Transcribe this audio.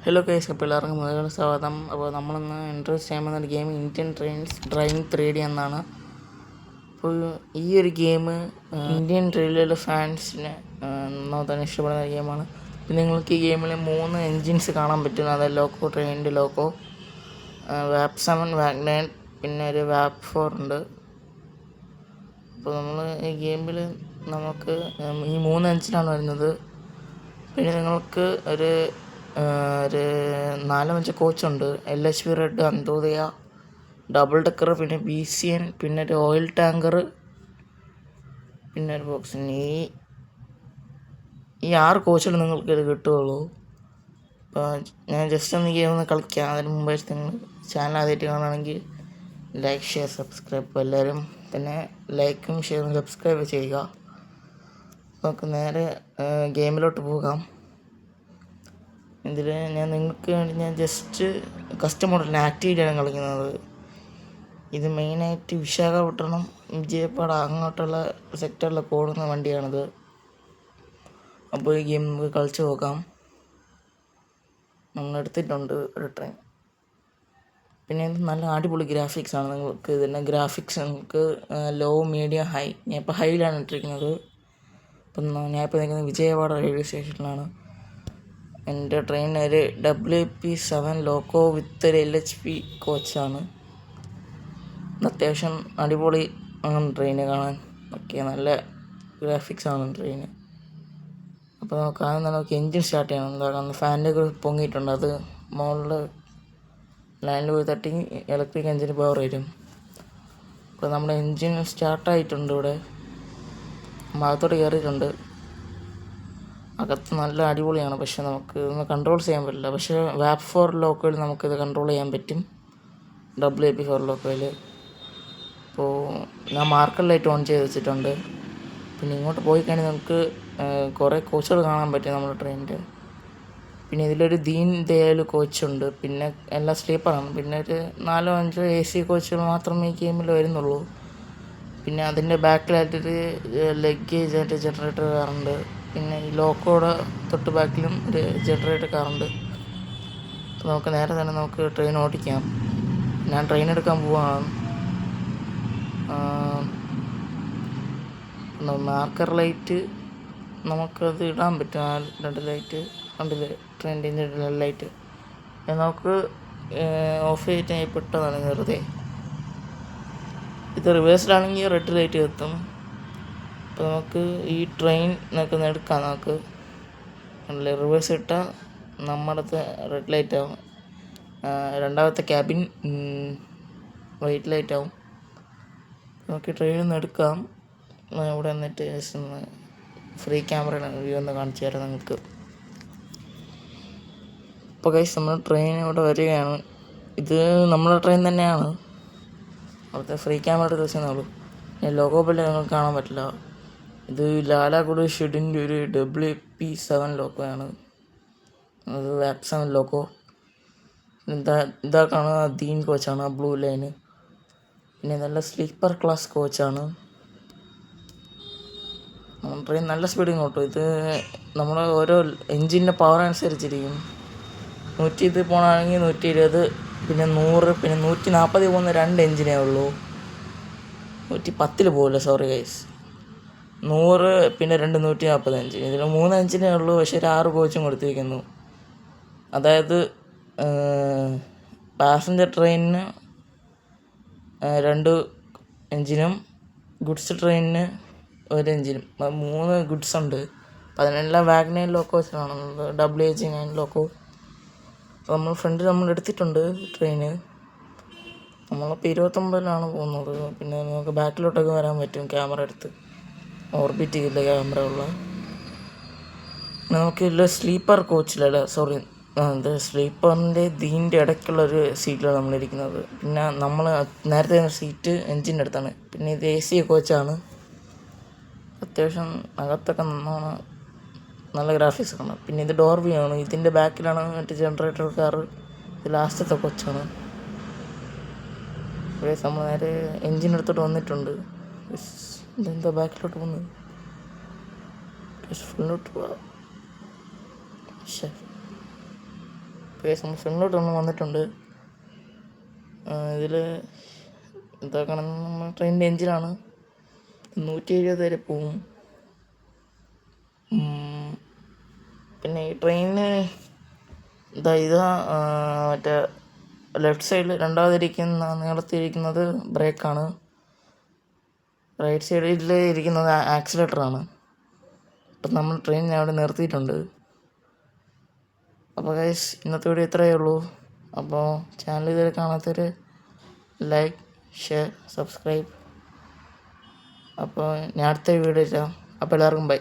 Hello guys, അപ്പോൾ എല്ലാവർക്കും മുതലുള്ള സ്വാഗതം. അപ്പോൾ നമ്മളിന്ന് ഇൻട്രൊഡ്യൂസ് ചെയ്യാൻ പോകുന്ന ഒരു game Indian trains driving 3D എന്നാണ്. അപ്പോൾ ഈ ഒരു ഗെയിം ഇന്ത്യൻ റെയിൽവേയിലെ ഫാൻസിന് തന്നെ ഇഷ്ടപ്പെടുന്ന ഒരു ഗെയിമാണ്. പിന്നെ നിങ്ങൾക്ക് ഈ ഗെയിമിൽ 3 എൻജിൻസ് കാണാൻ പറ്റും. അതായത് ലോക്കോ, ട്രെയിനിൻ്റെ ലോക്കോ, വാപ്പ് 7, വാപ്പ് 9, പിന്നെ ഒരു വാപ്പ് 4 ഉണ്ട്. അപ്പോൾ നമ്മൾ ഈ ഗെയിമിൽ നമുക്ക് ഈ 3 എൻജിനാണ് വരുന്നത്. പിന്നെ നിങ്ങൾക്ക് ഒരു 4-5 കോച്ചുണ്ട്. LHV റെഡ്, അന്തോദയ, ഡബിൾ ഡെക്കർ, പിന്നെ BCN, പിന്നെ ഒരു ഓയിൽ ടാങ്കർ, പിന്നെ ഒരു ബോക്സ്. ഈ 6 കോച്ചുകൾ നിങ്ങൾക്ക് ഇത് കിട്ടുകയുള്ളൂ. അപ്പോൾ ഞാൻ ജസ്റ്റ് ഒന്ന് ഗെയിം ഒന്ന് കളിക്കാം. അതിന് മുമ്പായിട്ട് നിങ്ങൾ ചാനൽ ആദ്യമായിട്ട് കാണുകയാണെങ്കിൽ ലൈക്ക്, ഷെയർ, സബ്സ്ക്രൈബ്. അപ്പോൾ എല്ലാവരും തന്നെ ലൈക്കും ഷെയറും സബ്സ്ക്രൈബ് ചെയ്യുക. നമുക്ക് നേരെ ഗെയിമിലോട്ട് പോകാം. ഇതിൽ നിങ്ങൾക്ക് വേണ്ടി ഞാൻ ജസ്റ്റ് കസ്റ്റം മോഡലിന് ആക്ടിവിറ്റിയാണ് കളിക്കുന്നത്. ഇത് മെയിനായിട്ട് വിശാഖപട്ടണം, വിജയപ്പാട അങ്ങോട്ടുള്ള സെക്ടറിലൊക്കെ ഓടുന്ന വണ്ടിയാണിത്. അപ്പോൾ ഈ ഗെയിം നമുക്ക് കളിച്ച് നോക്കാം. നമ്മൾ എടുത്തിട്ടുണ്ട് ഒരു ട്രെയിൻ. പിന്നെ ഇത് നല്ല അടിപൊളി ഗ്രാഫിക്സാണ്. നിങ്ങൾക്ക് ഇതിൻ്റെ ഗ്രാഫിക്സ് നിങ്ങൾക്ക് ലോ, മീഡിയം, ഹൈ. ഞാൻ ഇപ്പോൾ ഹൈയിലാണ് ഇട്ടിരിക്കുന്നത്. അപ്പം ഞാനിപ്പോൾ നിൽക്കുന്നത് വിജയവാഡ റെയിൽവേ സ്റ്റേഷനിലാണ്. എൻ്റെ ട്രെയിൻ ഒരു WP7 ലോക്കോ വിത്ത് ഒരു LHP കോച്ചാണ്. അത്യാവശ്യം അടിപൊളി ആണ് ട്രെയിന് കാണാൻ. ഒക്കെ നല്ല ഗ്രാഫിക്സാണ് ട്രെയിന്. അപ്പോൾ നമുക്ക് എൻജിൻ സ്റ്റാർട്ട് ചെയ്യണം. എന്താ ഫാനിൻ്റെ ഒക്കെ പൊങ്ങിയിട്ടുണ്ട്. അത് മുകളിൽ ലാൻഡിൽ പോയി തട്ടി ഇലക്ട്രിക് എൻജിന് പവർ വരും. അപ്പോൾ നമ്മുടെ എൻജിൻ സ്റ്റാർട്ടായിട്ടുണ്ട്. ഇവിടെ ഭാഗത്തോട്ട് കയറിയിട്ടുണ്ട്. അകത്ത് നല്ല അടിപൊളിയാണ്. പക്ഷെ നമുക്ക് ഇതൊന്ന് കൺട്രോൾ ചെയ്യാൻ പറ്റില്ല. പക്ഷേ വാപ്പ് 4 ലോക്കോയിൽ നമുക്കിത് കൺട്രോൾ ചെയ്യാൻ പറ്റും. WP4 ലോക്കോയിൽ. അപ്പോൾ ഞാൻ മാർക്കർ ലൈറ്റ് ഓൺ ചെയ്ത് വെച്ചിട്ടുണ്ട്. പിന്നെ ഇങ്ങോട്ട് പോയി കഴിഞ്ഞാൽ നമുക്ക് കുറേ കോച്ചുകൾ കാണാൻ പറ്റും നമ്മുടെ ട്രെയിനിൻ്റെ. പിന്നെ ഇതിലൊരു ദീൻ ദയാൽ കോച്ചുണ്ട്. പിന്നെ എല്ലാം സ്ലീപ്പറാണ്. പിന്നെ ഒരു 4-5 AC കോച്ചുകൾ മാത്രമേ ഈ ഗെയിമിൽ വരുന്നുള്ളൂ. പിന്നെ അതിൻ്റെ ബാക്കിലായിട്ടൊരു ലഗേജ് ആയിട്ട് ജനറേറ്റർ കാറുണ്ട്. പിന്നെ ഈ ലോക്കോയുടെ തൊട്ട് ബാക്കിലും ഒരു ജനറേറ്റർ കാറുണ്ട്. അപ്പോൾ നമുക്ക് നേരെ തന്നെ നമുക്ക് ട്രെയിൻ ഓടിക്കാം. ഞാൻ ട്രെയിൻ എടുക്കാൻ പോവാണ്. മാർക്കർ ലൈറ്റ് നമുക്കത് ഇടാൻ പറ്റും. ആ 2 ലൈറ്റ് കണ്ടില്ലേ, ട്രെയിനിൻ്റെ ലൈറ്റ് നമുക്ക് ഓഫ് ചെയ്തിട്ട് പെട്ടതാണ് വെറുതെ. ഇത് റിവേഴ്സിലാണെങ്കിൽ റെഡ് ലൈറ്റ് എത്തും. അപ്പോൾ നമുക്ക് ഈ ട്രെയിൻ നമുക്ക് എടുക്കാം. നമുക്ക് റിവേഴ്സ് ഇട്ടാൽ നമ്മുടെ റെഡ് ലൈറ്റ് ആവും. രണ്ടാമത്തെ ക്യാബിൻ വൈറ്റ് ലൈറ്റ് ആവും. നമുക്ക് ട്രെയിനിൽ നിന്ന് എടുക്കാം. ഇവിടെ വന്നിട്ട് ജസ്റ്റ് ഒന്ന് ഫ്രീ ക്യാമറയുടെ വ്യൂ ഒന്ന് കാണിച്ചു തരാം നിങ്ങൾക്ക്. ഇപ്പോൾ ഗൈസ് നമ്മൾ ട്രെയിൻ ഇവിടെ വരികയാണ്. ഇത് നമ്മുടെ ട്രെയിൻ തന്നെയാണ്. അവിടുത്തെ ഫ്രീ ക്യാമറയുടെ ദിവസമേ ഉള്ളൂ. ലോഗോ പോലെ നിങ്ങൾക്ക് കാണാൻ പറ്റില്ല. ഇത് ലാലാഗുഡ ഷെഡിൻ്റെ ഒരു WP7 ലോക്കോയാണ്. അത് വാപ്പ് 7 ലോക്കോ. ഇതാ കാണുക ദീൻ കോച്ചാണ്, ആ ബ്ലൂ ലൈന്. പിന്നെ നല്ല സ്ലീപ്പർ ക്ലാസ് കോച്ചാണ്. ട്രെയിൻ നല്ല സ്പീഡിൽ നോട്ടും. ഇത് നമ്മൾ ഓരോ എൻജിൻ്റെ പവർ അനുസരിച്ചിരിക്കും. 120 പോകണമെങ്കിൽ 120, പിന്നെ 100, പിന്നെ 140 പോകുന്ന 2 എൻജിനേ ഉള്ളൂ. 110 പോകില്ല, സോറി ഗൈസ്. 100, പിന്നെ 2 145. ഇതിൽ 3 എൻജിനേ ഉള്ളൂ. പക്ഷേ ഒരു 6 കോച്ചും കൊടുത്തിരിക്കുന്നു. അതായത് പാസഞ്ചർ ട്രെയിനിന് 2 എൻജിനും ഗുഡ്സ് ട്രെയിനിന് 1 എൻജിനും 3 ഗുഡ്സ് ഉണ്ട്. അപ്പോൾ അതിനെല്ലാം വാഗ്നൈൻ ലോക്കോസാണ്, WH9 ലോക്കോ. അപ്പോൾ നമ്മൾ എടുത്തിട്ടുണ്ട് ട്രെയിന്. നമ്മളിപ്പോൾ 29-ലാണ് പോകുന്നത്. പിന്നെ നമുക്ക് ബാക്കിലോട്ടൊക്കെ വരാൻ പറ്റും ക്യാമറ എടുത്ത്. ഓർബിറ്റ് ചെയ്യില്ല ക്യാമറ ഉള്ള. പിന്നെ നമുക്കില്ല സ്ലീപ്പർ കോച്ചിലല്ല, സോറി, അത് സ്ലീപ്പറിൻ്റെ ദീൻ്റെ ഇടയ്ക്കുള്ളൊരു സീറ്റിലാണ് നമ്മളിരിക്കുന്നത്. പിന്നെ നമ്മൾ നേരത്തെ സീറ്റ് എൻജിൻ്റെ അടുത്താണ്. പിന്നെ ഇത് AC കോച്ചാണ്. അത്യാവശ്യം അകത്തൊക്കെ നന്നാണ്, നല്ല ഗ്രാഫിക്സ് ആണ്. പിന്നെ ഇത് ഡോർ വ്യൂ ആണ്. ഇതിൻ്റെ ബാക്കിലാണ് മറ്റേ ജനറേറ്റർ കാർ. ഇത് ലാസ്റ്റത്തെ കോച്ചാണ്. നമ്മൾ നേരെ എൻജിനടുത്തോട്ട് വന്നിട്ടുണ്ട്. ഇതെന്താ ബാക്കിലോട്ട് പോകുന്നത്? ഫ്രണ്ടിലോട്ട് പോവാം. നമ്മൾ ഫ്രണ്ടിലോട്ടൊന്ന് വന്നിട്ടുണ്ട്. ഇതിൽ ഇതാക്കണം, നമ്മൾ ട്രെയിനിൻ്റെ എഞ്ചിനാണ്. 170 വരെ പോവും. പിന്നെ ഈ ട്രെയിനിന് ഇതാ മറ്റേ ലെഫ്റ്റ് സൈഡിൽ രണ്ടാമതിരിക്കുന്ന നീളത്തിരിക്കുന്നത് ബ്രേക്കാണ്. റൈറ്റ് സൈഡിൽ ഇരിക്കുന്നത് ആക്സിലേറ്ററാണ്. അപ്പം നമ്മൾ ട്രെയിൻ അവിടെ നിർത്തിയിട്ടുണ്ട്. അപ്പോൾ ഗൈസ്, ഇന്നത്തെ വീഡിയോ ഇത്രയേ ഉള്ളൂ. അപ്പോൾ ചാനൽ ഇതുവരെ കാണാത്തവർ ലൈക്ക്, ഷെയർ, സബ്സ്ക്രൈബ്. അപ്പോൾ ഞാൻ അടുത്ത വീഡിയോ ഇല്ല. അപ്പോൾ എല്ലാവർക്കും ബൈ.